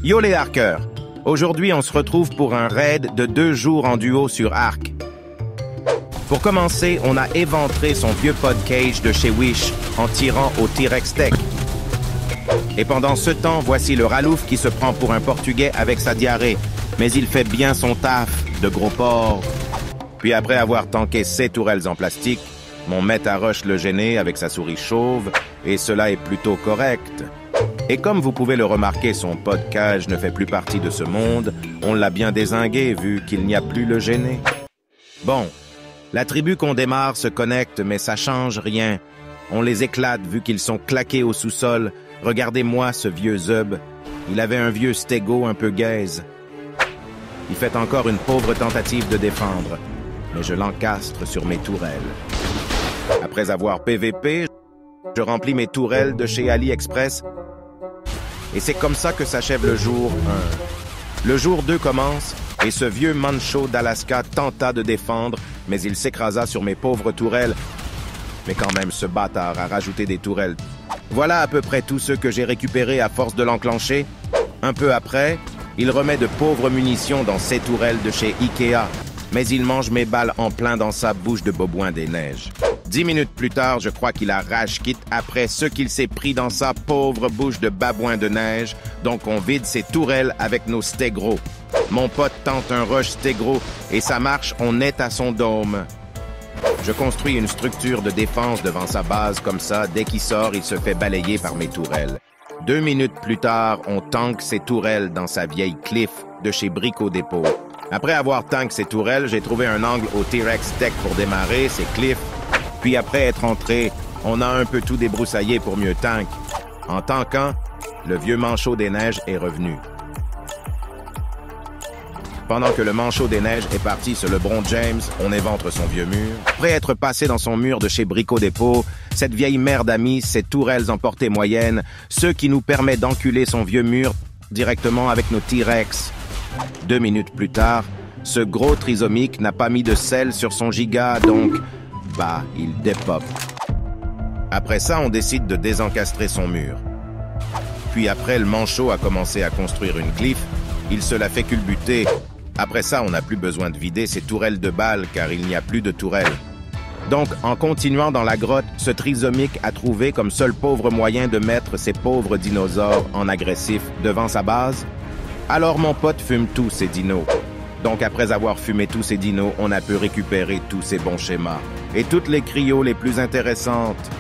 Yo les Arkers! Aujourd'hui, on se retrouve pour un raid de 2 jours en duo sur Ark. Pour commencer, on a éventré son vieux podcage de chez Wish en tirant au T-Rex Tech. Et pendant ce temps, voici le Ralouf qui se prend pour un Portugais avec sa diarrhée. Mais il fait bien son taf de gros porc. Puis après avoir tanké 7 tourelles en plastique, mon maître Aroche le gêné avec sa souris chauve, et cela est plutôt correct. Et comme vous pouvez le remarquer, son podcast ne fait plus partie de ce monde, on l'a bien dézingué vu qu'il n'y a plus le gêné. Bon, la tribu qu'on démarre se connecte, mais ça change rien. On les éclate vu qu'ils sont claqués au sous-sol. Regardez-moi ce vieux Zub. Il avait un vieux stégo un peu gaze. Il fait encore une pauvre tentative de défendre, mais je l'encastre sur mes tourelles. Après avoir PVP, je remplis mes tourelles de chez AliExpress. Et c'est comme ça que s'achève le jour 1. Le jour 2 commence, et ce vieux mancho d'Alaska tenta de défendre, mais il s'écrasa sur mes pauvres tourelles. Mais quand même, ce bâtard a rajouté des tourelles. Voilà à peu près tous ceux que j'ai récupérés à force de l'enclencher. Un peu après, il remet de pauvres munitions dans ses tourelles de chez Ikea, mais il mange mes balles en plein dans sa bouche de Bobouin des Neiges. 10 minutes plus tard, je crois qu'il a rage quitte après ce qu'il s'est pris dans sa pauvre bouche de babouin de neige, donc on vide ses tourelles avec nos stégros. Mon pote tente un rush stégro et ça marche, on est à son dôme. Je construis une structure de défense devant sa base comme ça, dès qu'il sort, il se fait balayer par mes tourelles. 2 minutes plus tard, on tank ses tourelles dans sa vieille cliff de chez Brico Dépôt. Après avoir tank ses tourelles, j'ai trouvé un angle au T-Rex Tech pour démarrer, ses cliffs. Puis après être entré, on a un peu tout débroussaillé pour mieux tank. En tankant, le vieux manchot des neiges est revenu. Pendant que le manchot des neiges est parti sur le Bron James, on éventre son vieux mur. Après être passé dans son mur de chez Brico Dépôt, cette vieille merde a mis ses tourelles en portée moyenne, ce qui nous permet d'enculer son vieux mur directement avec nos T-Rex. 2 minutes plus tard, ce gros trisomique n'a pas mis de sel sur son giga, donc, il dépop. Après ça, on décide de désencastrer son mur. Puis après, le manchot a commencé à construire une cliff, il se la fait culbuter. Après ça, on n'a plus besoin de vider ses tourelles de balles, car il n'y a plus de tourelles. Donc, en continuant dans la grotte, ce trisomique a trouvé comme seul pauvre moyen de mettre ces pauvres dinosaures en agressif devant sa base. Alors mon pote fume tous ces dinos. Donc après avoir fumé tous ces dinos, on a pu récupérer tous ces bons schémas. Et toutes les cryos les plus intéressantes.